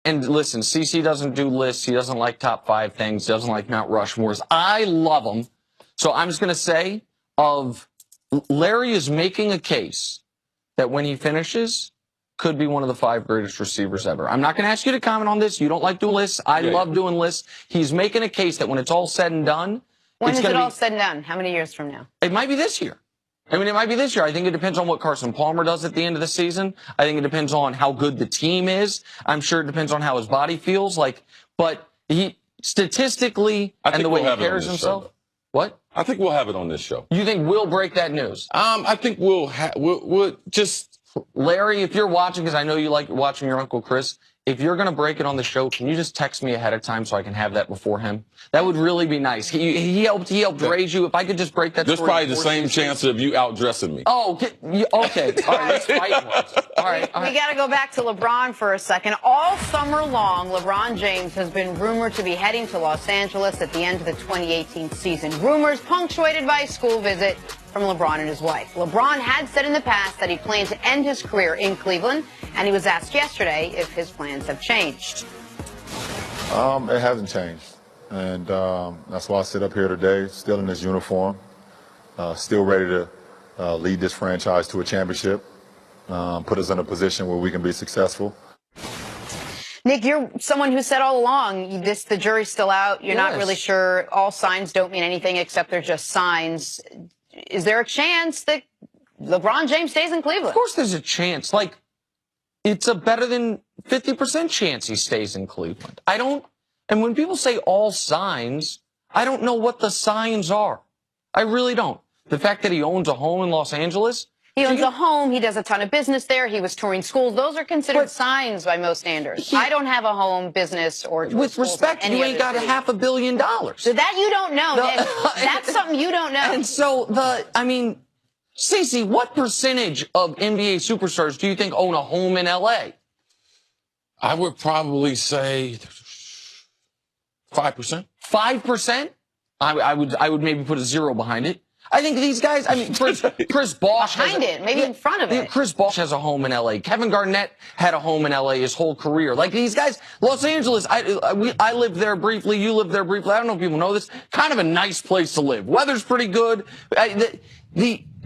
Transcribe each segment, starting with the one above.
and listen, CC doesn't do lists. He doesn't like top 5 things. He doesn't like Mount Rushmores. I love them. So I'm just going to say Larry is making a case that when he finishes, could be one of the 5 greatest receivers ever. I'm not going to ask you to comment on this. You don't like doing lists. I love doing lists. He's making a case that when it's all said and done. When is it all said and done? How many years from now? It might be this year. I mean, it might be this year. I think it depends on what Carson Palmer does at the end of the season. I think it depends on how good the team is. I'm sure it depends on how his body feels. But he statistically and the way he carries himself. What? I think we'll have it on this show. You think we'll break that news? I think we'll just. Larry, if you're watching, because I know you like watching your Uncle Chris, if you're going to break it on the show, can you just text me ahead of time so I can have that before him? That would really be nice. He helped raise you. If I could just break that There's probably the same chance of you outdressing me. Oh, okay. All right, let's fight once. All right. We got to go back to LeBron for a second. All summer long, LeBron James has been rumored to be heading to Los Angeles at the end of the 2018 season. Rumors punctuated by a school visit from LeBron and his wife. LeBron had said in the past that he planned to end his career in Cleveland, and he was asked yesterday if his plans have changed. It hasn't changed, and that's why I sit up here today, still in this uniform, still ready to lead this franchise to a championship, put us in a position where we can be successful. Nick, you're someone who said all along, the jury's still out. You're not really sure. All signs don't mean anything except they're just signs. Is there a chance that LeBron James stays in Cleveland? Of course there's a chance. It's a better than 50% chance he stays in Cleveland. And when people say all signs, I don't know what the signs are. I really don't. The fact that he owns a home in Los Angeles. He owns a home. He does a ton of business there. He was touring schools. Those are considered signs by most standards. I don't have a home, business, or with respect, you ain't got $500 million. So that you don't know. That's something you don't know. And so Cece, what percentage of NBA superstars do you think own a home in L.A.? I would probably say 5%. 5%? I would maybe put a 0 behind it. I think these guys, Chris Bosh. Behind it, maybe in front of it. Chris Bosh has a home in L.A. Kevin Garnett had a home in L.A. his whole career. These guys, Los Angeles, I lived there briefly, you lived there briefly. I don't know if people know this. Kind of a nice place to live. Weather's pretty good.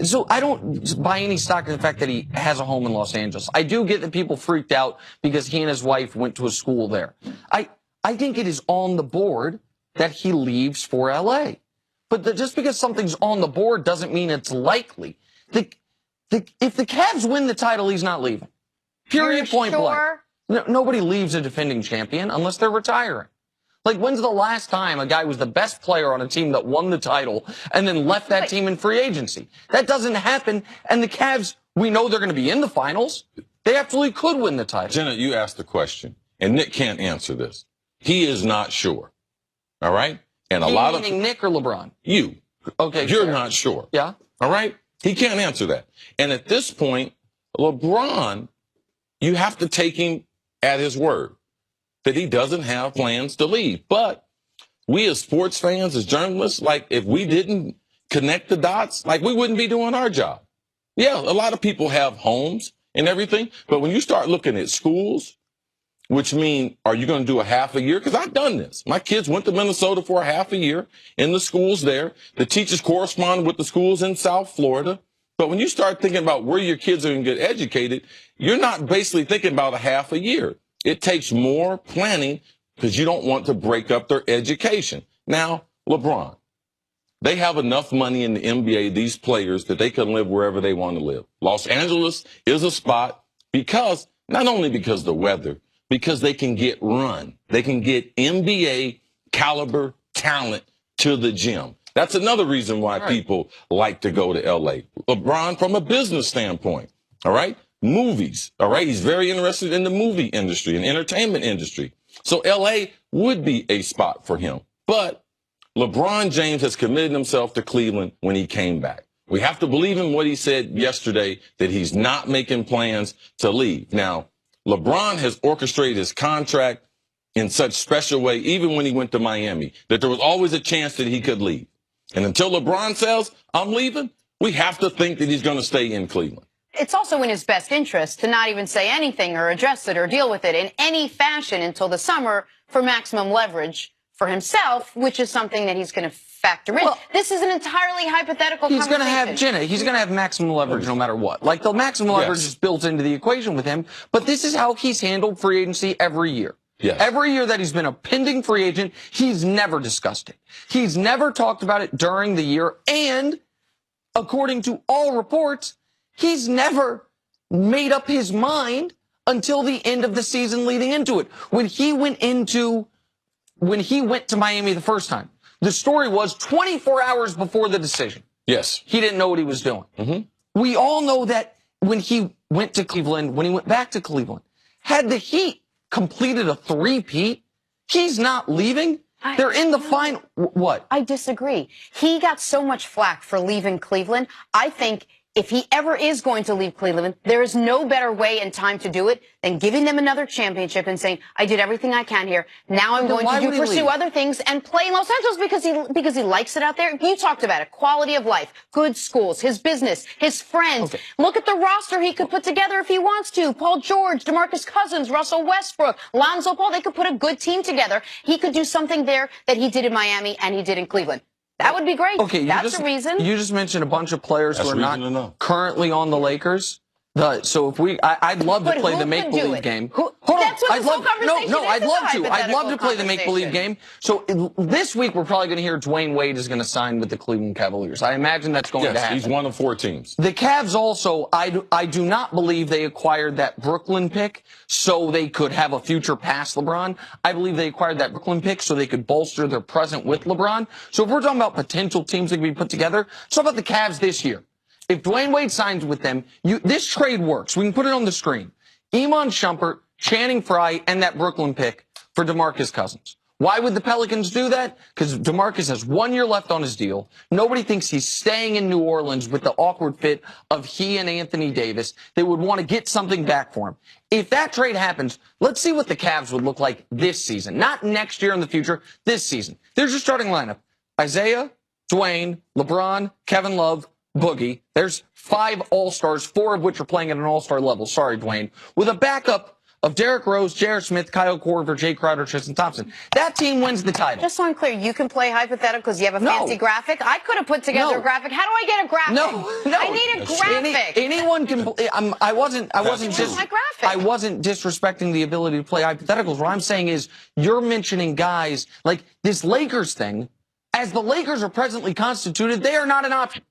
So I don't buy any stock in the fact that he has a home in Los Angeles. I do get that people freaked out because he and his wife went to a school there. I think it is on the board that he leaves for L.A. But just because something's on the board doesn't mean it's likely. If the Cavs win the title, he's not leaving. Period, point blank. Nobody leaves a defending champion unless they're retiring. When's the last time a guy was the best player on a team that won the title and then left that team in free agency? That doesn't happen. And the Cavs, we know they're going to be in the finals. They absolutely could win the title. Jenna, you asked the question, and Nick can't answer this. He is not sure. All right? And meaning Nick or LeBron? You. Okay. You're not sure. Yeah. All right? He can't answer that. And at this point, LeBron, you have to take him at his word that he doesn't have plans to leave. But we as sports fans, as journalists, if we didn't connect the dots, we wouldn't be doing our job. Yeah, a lot of people have homes and everything. But when you start looking at schools, which mean, are you going to do a half a year? Because I've done this. My kids went to Minnesota for a half a year in the schools there. The teachers corresponded with the schools in South Florida. But when you start thinking about where your kids are going to get educated, you're not basically thinking about a half a year. It takes more planning because you don't want to break up their education. Now, LeBron, they have enough money in the NBA, these players, that they can live wherever they want to live. Los Angeles is a spot not only because of the weather, because they can get run. They can get NBA caliber talent to the gym. That's another reason why people like to go to L.A. LeBron, from a business standpoint, all right? Movies, all right? He's very interested in the movie industry and entertainment industry. So L.A. would be a spot for him. But LeBron James has committed himself to Cleveland when he came back. We have to believe in what he said yesterday, that he's not making plans to leave. Now, LeBron has orchestrated his contract in such special way, even when he went to Miami, that there was always a chance that he could leave. And until LeBron says, I'm leaving, we have to think that he's going to stay in Cleveland. It's also in his best interest to not even say anything or address it or deal with it in any fashion until the summer for maximum leverage for himself, which is something that he's going to factor in. Well, this is an entirely hypothetical he's going to have, conversation. Jenna, he's going to have maximum leverage no matter what. Like, the maximum leverage is built into the equation with him, but this is how he's handled free agency every year. Yes. Every year that he's been a pending free agent, he's never discussed it. He's never talked about it during the year, and according to all reports, he's never made up his mind until the end of the season leading into it. When he went to Miami the first time, the story was 24 hours before the decision. Yes. He didn't know what he was doing. Mm-hmm. We all know that when he went to Cleveland, when he went back to Cleveland, had the Heat completed a three-peat, he's not leaving. They're in the final. What? I disagree. He got so much flack for leaving Cleveland. I think if he ever is going to leave Cleveland, there is no better way and time to do it than giving them another championship and saying, I did everything I can here. Now I'm going to pursue other things and play in Los Angeles because he likes it out there. You talked about it. Quality of life, good schools, his business, his friends. Okay. Look at the roster he could put together if he wants to. Paul George, DeMarcus Cousins, Russell Westbrook, Lonzo Ball. They could put a good team together. He could do something there that he did in Miami and he did in Cleveland. That would be great. Okay, that's the reason. You just mentioned a bunch of players who are not currently on the Lakers. So if I'd love to play the make-believe game. Hold on. I'd love to play the make-believe game. So this week we're probably going to hear Dwayne Wade is going to sign with the Cleveland Cavaliers. I imagine that's going to happen. He's one of 4 teams. The Cavs also, I do not believe they acquired that Brooklyn pick so they could have a future past LeBron. I believe they acquired that Brooklyn pick so they could bolster their present with LeBron. So if we're talking about potential teams that can be put together, let's talk about the Cavs this year. If Dwayne Wade signs with them, this trade works. We can put it on the screen. Iman Shumpert, Channing Frye, and that Brooklyn pick for DeMarcus Cousins. Why would the Pelicans do that? Because DeMarcus has 1 year left on his deal. Nobody thinks he's staying in New Orleans with the awkward fit of he and Anthony Davis. They would want to get something back for him. If that trade happens, let's see what the Cavs would look like this season. Not next year in the future, this season. There's your starting lineup. Isaiah, Dwayne, LeBron, Kevin Love, Boogie. There's 5 All-Stars, 4 of which are playing at an All-Star level. Sorry, Dwayne. With a backup of Derrick Rose, J.R. Smith, Kyle Korver, Jay Crowder, Tristan Thompson. That team wins the title. Just so I'm clear, you can play hypothetical because you have a fancy graphic? I could have put together a graphic. How do I get a graphic? No. I need a graphic. Anyone can. I wasn't disrespecting the ability to play hypotheticals. What I'm saying is you're mentioning guys like this Lakers thing. As the Lakers are presently constituted, they are not an option.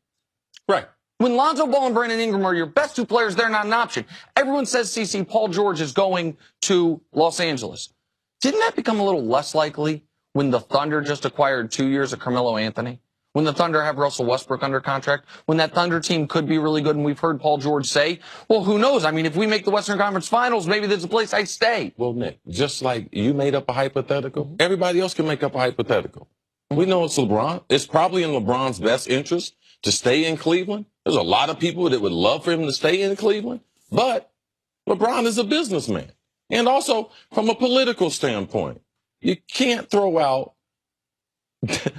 Right. When Lonzo Ball and Brandon Ingram are your best 2 players, they're not an option. Everyone says, CC, Paul George is going to Los Angeles. Didn't that become a little less likely when the Thunder just acquired 2 years of Carmelo Anthony? When the Thunder have Russell Westbrook under contract? When that Thunder team could be really good, and we've heard Paul George say, well, who knows? I mean, if we make the Western Conference Finals, maybe there's a place I stay. Well, Nick, just like you made up a hypothetical, everybody else can make up a hypothetical. We know it's LeBron. It's probably in LeBron's best interest to stay in Cleveland. There's a lot of people that would love for him to stay in Cleveland, but LeBron is a businessman. And also, from a political standpoint, you can't throw out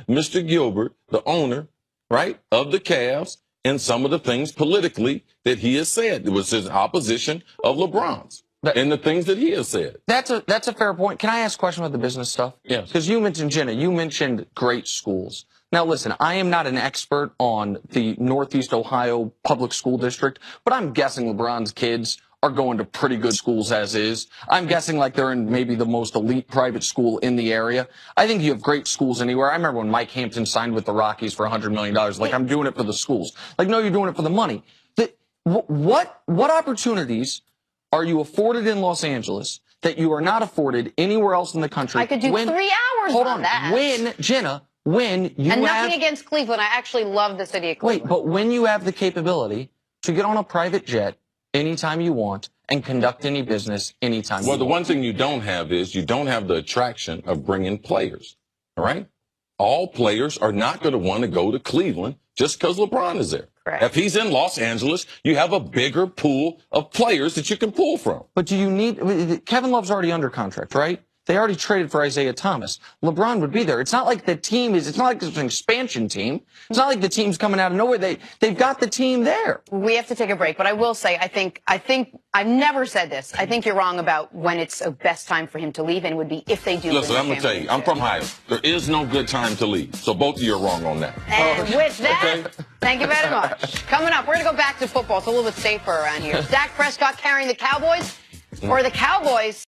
Mr. Gilbert, the owner, right, of the Cavs, and some of the things politically that he has said. It was his opposition of LeBron's. And the things that he has said. That's a fair point. Can I ask a question about the business stuff? Yes. Because you mentioned, Jenna, you mentioned great schools. Now, listen, I am not an expert on the Northeast Ohio public school district, but I'm guessing LeBron's kids are going to pretty good schools as is. I'm guessing like they're in maybe the most elite private school in the area. I think you have great schools anywhere. I remember when Mike Hampton signed with the Rockies for $100 million. Like, I'm doing it for the schools. Like, no, you're doing it for the money. What opportunities are you afforded in Los Angeles that you are not afforded anywhere else in the country? I could do 3 hours on that. When you and nothing against Cleveland. I actually love the city of Cleveland. Wait, but when you have the capability to get on a private jet anytime you want and conduct any business anytime you want. Well, the one thing you don't have is you don't have the attraction of bringing players, all right? All players are not going to want to go to Cleveland just because LeBron is there. Correct. If he's in Los Angeles, you have a bigger pool of players that you can pull from. But do you need – Kevin Love's already under contract, right? They already traded for Isaiah Thomas. LeBron would be there. It's not like it's not like it's an expansion team. It's not like the team's coming out of nowhere. They've got the team there. We have to take a break, but I will say, I think I've never said this. I think you're wrong about when it's the best time for him to leave, and it would be if they do. Listen, I'm going to tell you, I'm from Ohio. There is no good time to leave. So both of you are wrong on that. And with that, thank you very much. Coming up, we're going to go back to football. It's a little bit safer around here. Is Dak Prescott carrying the Cowboys, or the Cowboys